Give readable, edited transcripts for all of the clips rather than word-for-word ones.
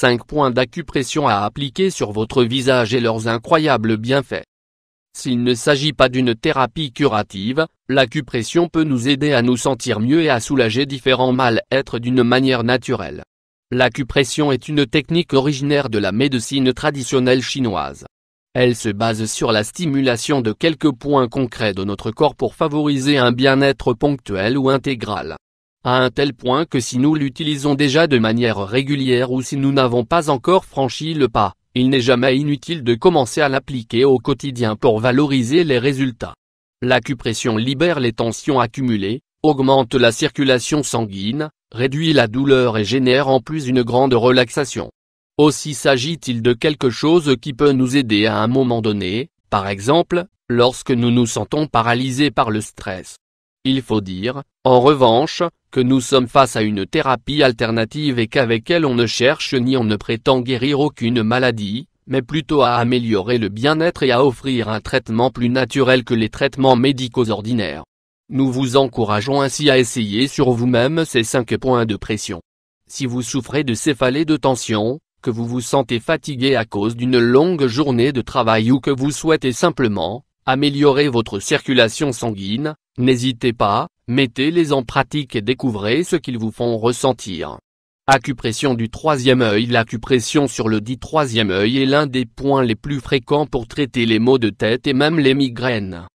5 points d'acupression à appliquer sur votre visage et leurs incroyables bienfaits. S'il ne s'agit pas d'une thérapie curative, l'acupression peut nous aider à nous sentir mieux et à soulager différents mal-être d'une manière naturelle. L'acupression est une technique originaire de la médecine traditionnelle chinoise. Elle se base sur la stimulation de quelques points concrets de notre corps pour favoriser un bien-être ponctuel ou intégral. À un tel point que si nous l'utilisons déjà de manière régulière ou si nous n'avons pas encore franchi le pas, il n'est jamais inutile de commencer à l'appliquer au quotidien pour valoriser les résultats. L'acupression libère les tensions accumulées, augmente la circulation sanguine, réduit la douleur et génère en plus une grande relaxation. Aussi s'agit-il de quelque chose qui peut nous aider à un moment donné, par exemple, lorsque nous nous sentons paralysés par le stress. Il faut dire, en revanche, que nous sommes face à une thérapie alternative et qu'avec elle on ne cherche ni on ne prétend guérir aucune maladie, mais plutôt à améliorer le bien-être et à offrir un traitement plus naturel que les traitements médicaux ordinaires. Nous vous encourageons ainsi à essayer sur vous-même ces 5 points de pression. Si vous souffrez de céphalée de tension, que vous vous sentez fatigué à cause d'une longue journée de travail ou que vous souhaitez simplement améliorer votre circulation sanguine, n'hésitez pas, mettez-les en pratique et découvrez ce qu'ils vous font ressentir. Acupression du troisième œil. L'acupression sur le dit troisième œil est l'un des points les plus fréquents pour traiter les maux de tête et même les migraines.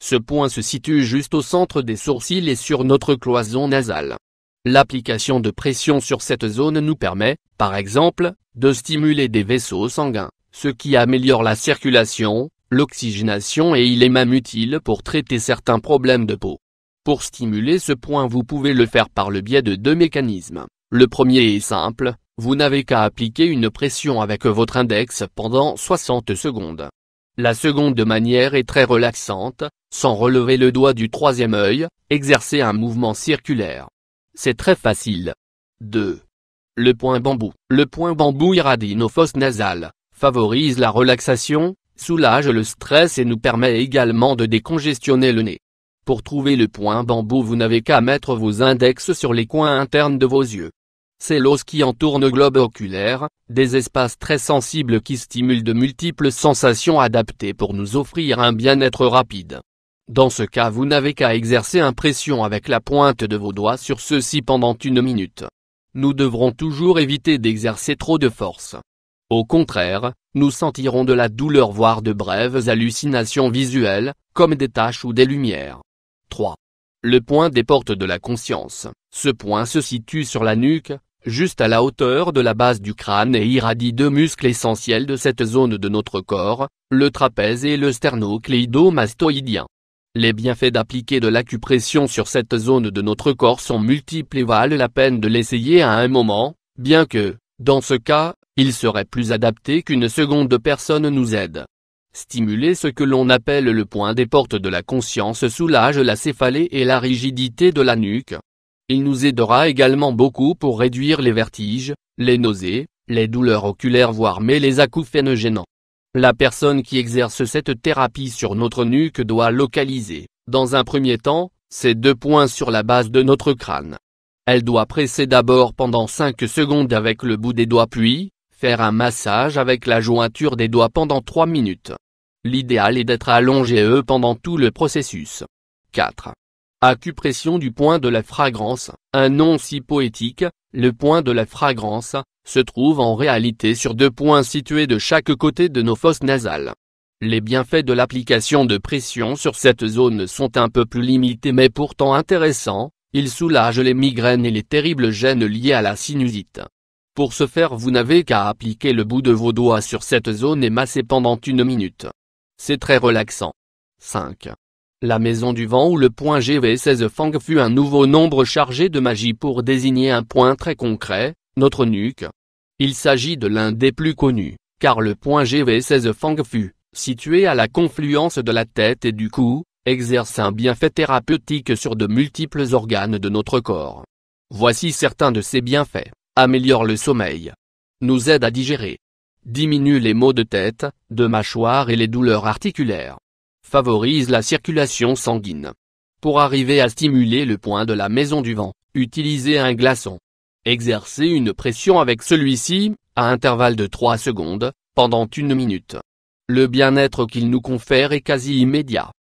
Ce point se situe juste au centre des sourcils et sur notre cloison nasale. L'application de pression sur cette zone nous permet, par exemple, de stimuler des vaisseaux sanguins, ce qui améliore la circulation, l'oxygénation et il est même utile pour traiter certains problèmes de peau. Pour stimuler ce point vous pouvez le faire par le biais de 2 mécanismes. Le premier est simple, vous n'avez qu'à appliquer une pression avec votre index pendant 60 secondes. La seconde manière est très relaxante, sans relever le doigt du troisième œil, exercer un mouvement circulaire. C'est très facile. 2. Le point bambou. Le point bambou irradie nos fosses nasales, favorise la relaxation, soulage le stress et nous permet également de décongestionner le nez. Pour trouver le point bambou vous n'avez qu'à mettre vos index sur les coins internes de vos yeux. C'est l'os qui entoure le globe oculaire, des espaces très sensibles qui stimulent de multiples sensations adaptées pour nous offrir un bien-être rapide. Dans ce cas vous n'avez qu'à exercer une pression avec la pointe de vos doigts sur ceux-ci pendant 1 minute. Nous devrons toujours éviter d'exercer trop de force. Au contraire, nous sentirons de la douleur voire de brèves hallucinations visuelles, comme des taches ou des lumières. 3. Le point des portes de la conscience. Ce point se situe sur la nuque, juste à la hauteur de la base du crâne et irradie 2 muscles essentiels de cette zone de notre corps, le trapèze et le sternocléido-mastoïdien. Les bienfaits d'appliquer de l'acupression sur cette zone de notre corps sont multiples et valent la peine de l'essayer à un moment, bien que, dans ce cas, il serait plus adapté qu'une seconde personne nous aide. Stimuler ce que l'on appelle le point des portes de la conscience soulage la céphalée et la rigidité de la nuque. Il nous aidera également beaucoup pour réduire les vertiges, les nausées, les douleurs oculaires voire mais les acouphènes gênants. La personne qui exerce cette thérapie sur notre nuque doit localiser, dans un premier temps, ces 2 points sur la base de notre crâne. Elle doit presser d'abord pendant 5 secondes avec le bout des doigts puis, faire un massage avec la jointure des doigts pendant 3 minutes. L'idéal est d'être allongé pendant tout le processus. 4. Acupression du point de la fragrance. Un nom si poétique, le point de la fragrance, se trouve en réalité sur 2 points situés de chaque côté de nos fosses nasales. Les bienfaits de l'application de pression sur cette zone sont un peu plus limités mais pourtant intéressants, il soulage les migraines et les terribles gênes liées à la sinusite. Pour ce faire vous n'avez qu'à appliquer le bout de vos doigts sur cette zone et masser pendant 1 minute. C'est très relaxant. 5. La maison du vent ou le point GV16 Fang fut un nouveau nombre chargé de magie pour désigner un point très concret, notre nuque. Il s'agit de l'un des plus connus, car le point GV16 Fang Fu, situé à la confluence de la tête et du cou, exerce un bienfait thérapeutique sur de multiples organes de notre corps. Voici certains de ses bienfaits. Améliore le sommeil. Nous aide à digérer. Diminue les maux de tête, de mâchoire et les douleurs articulaires. Favorise la circulation sanguine. Pour arriver à stimuler le point de la maison du vent, utilisez un glaçon. Exercez une pression avec celui-ci, à intervalle de 3 secondes, pendant 1 minute. Le bien-être qu'il nous confère est quasi immédiat.